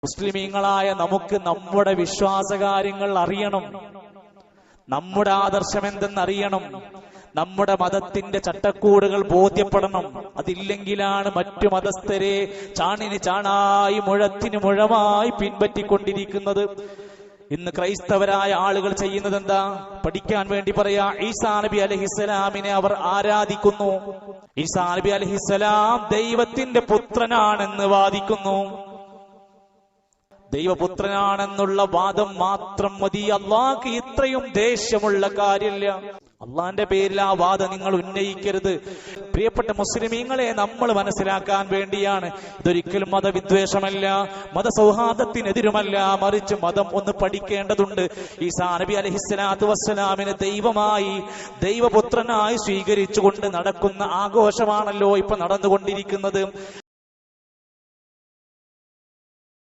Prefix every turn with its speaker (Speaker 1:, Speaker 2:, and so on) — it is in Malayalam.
Speaker 1: മുസ്ലിമീങ്ങളായ നമുക്ക് നമ്മുടെ വിശ്വാസകാര്യങ്ങൾ അറിയണം, നമ്മുടെ ആദർശം എന്തെന്നറിയണം, നമ്മുടെ മതത്തിന്റെ ചട്ടക്കൂടുകൾ ബോധ്യപ്പെടണം. അതില്ലെങ്കിലാണ് മറ്റു മതസ്ഥരെ ചാണിന് ചാണായി മുഴത്തിന് മുഴമായി പിൻപറ്റിക്കൊണ്ടിരിക്കുന്നത്. ഇന്ന് ക്രൈസ്തവരായ ആളുകൾ ചെയ്യുന്നത് എന്താ? പഠിക്കാൻ വേണ്ടി പറയാ, ഈസാ നബി അലൈഹിസ്സലാമിനെ അവർ ആരാധിക്കുന്നു. ഈസാ നബി അലൈഹിസ്സലാം ദൈവത്തിന്റെ പുത്രനാണെന്ന് വാദിക്കുന്നു. ദൈവപുത്രനാണെന്നുള്ള വാദം മാത്രം മതി. അള്ളാഹ്ക്ക് ഇത്രയും ദേഷ്യമുള്ള കാര്യമില്ല. അള്ളാന്റെ പേരിൽ ആ വാദം നിങ്ങൾ ഉന്നയിക്കരുത്. പ്രിയപ്പെട്ട മുസ്ലിമീങ്ങളെ, നമ്മൾ മനസ്സിലാക്കാൻ വേണ്ടിയാണ്. ഇതൊരിക്കലും മതവിദ്വേഷമല്ല, മതസൗഹാർദ്ദത്തിനെതിരുമല്ല, മറിച്ച് മതം ഒന്ന് പഠിക്കേണ്ടതുണ്ട്. ഈസാ നബി അലൈഹിസ്സലാത്തു വസ്സലാമിനെ ദൈവമായി, ദൈവപുത്രനായി സ്വീകരിച്ചുകൊണ്ട് നടക്കുന്ന ആഘോഷമാണല്ലോ ഇപ്പൊ നടന്നുകൊണ്ടിരിക്കുന്നത്.